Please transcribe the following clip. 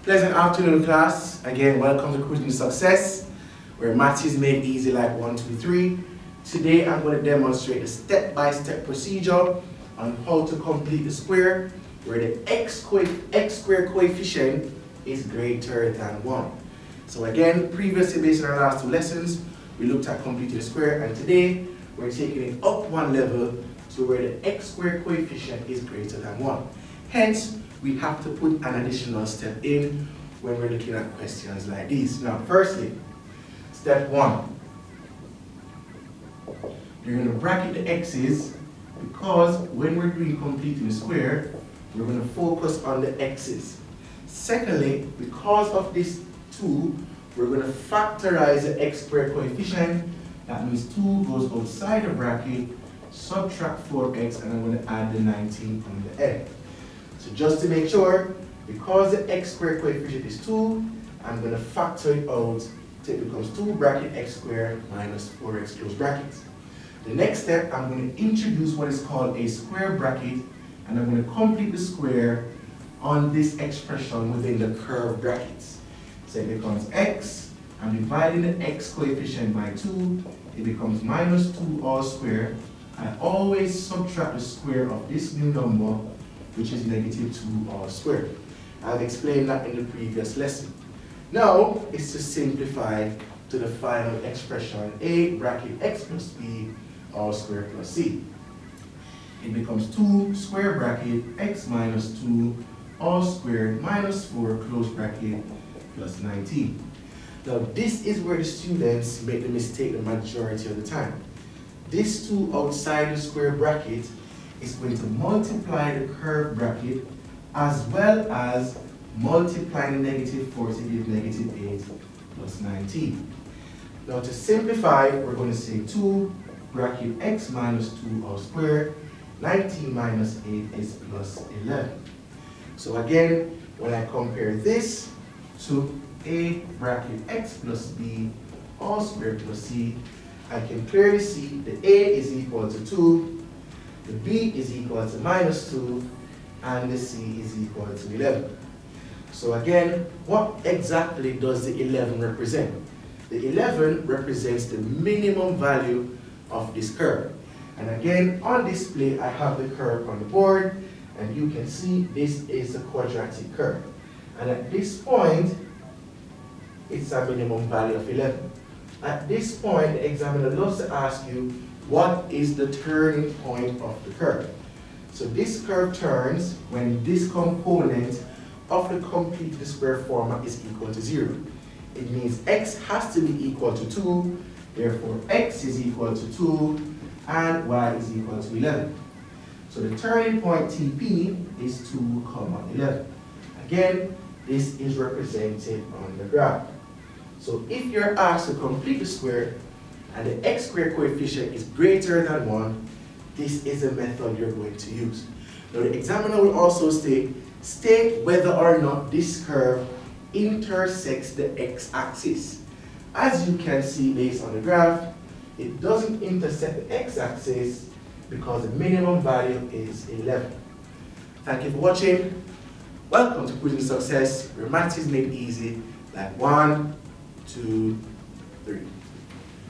Pleasant afternoon, class. Again, welcome to Cruising Success, where maths is made easy like 1, 2, 3. Today, I'm going to demonstrate the step-by-step procedure on how to complete the square, where the x squared coefficient is greater than 1. So again, previously based on our last two lessons, we looked at completing the square, and today we're taking it up one level to where the x squared coefficient is greater than 1. Hence, we have to put an additional step in when we're looking at questions like these. Now, firstly, step 1. You're going to bracket the x's because when we're doing completing the square, we're going to focus on the x's. Secondly, because of this 2, we're going to factorize the x squared coefficient. That means 2 goes outside the bracket, subtract 4x, and I'm going to add the 19 on the end. So just to make sure, because the x squared coefficient is 2, I'm going to factor it out till it becomes 2 bracket x squared minus 4x close brackets. The next step, I'm going to introduce what is called a square bracket, and I'm going to complete the square on this expression within the curved brackets. So it becomes x, I'm dividing the x coefficient by 2, it becomes minus 2 all squared. I always subtract the square of this new number, which is negative 2 all squared. I've explained that in the previous lesson. Now, it's to simplify to the final expression, a bracket x plus b all squared plus c. It becomes 2 square bracket x minus 2 all squared minus 4 close bracket plus 19. Now, this is where the students make the mistake the majority of the time. This 2 outside the square bracket is going to multiply the curved bracket as well as multiplying negative 4 to give negative 8 plus 19. Now to simplify, we're going to say 2 bracket x minus 2 all squared, 19 minus 8 is plus 11. So again, when I compare this to a bracket x plus b all squared plus c, I can clearly see the a is equal to 2, the b is equal to minus 2, and the c is equal to 11. So again, what exactly does the 11 represent? The 11 represents the minimum value of this curve. And again, on display, I have the curve on the board, and you can see this is a quadratic curve. And at this point, it's a minimum value of 11. At this point, the examiner loves to ask you, what is the turning point of the curve? So this curve turns when this component of the completed square formula is equal to 0. It means x has to be equal to 2, therefore x is equal to 2, and y is equal to 11. So the turning point TP is 2, 11. Again, this is represented on the graph. So if you're asked to complete the square and the x squared coefficient is greater than 1, this is a method you're going to use. Now the examiner will also state whether or not this curve intersects the x-axis. As you can see based on the graph, it doesn't intersect the x-axis because the minimum value is 11. Thank you for watching. Welcome to Cruising Success, where maths is made easy like 1, 2, 3.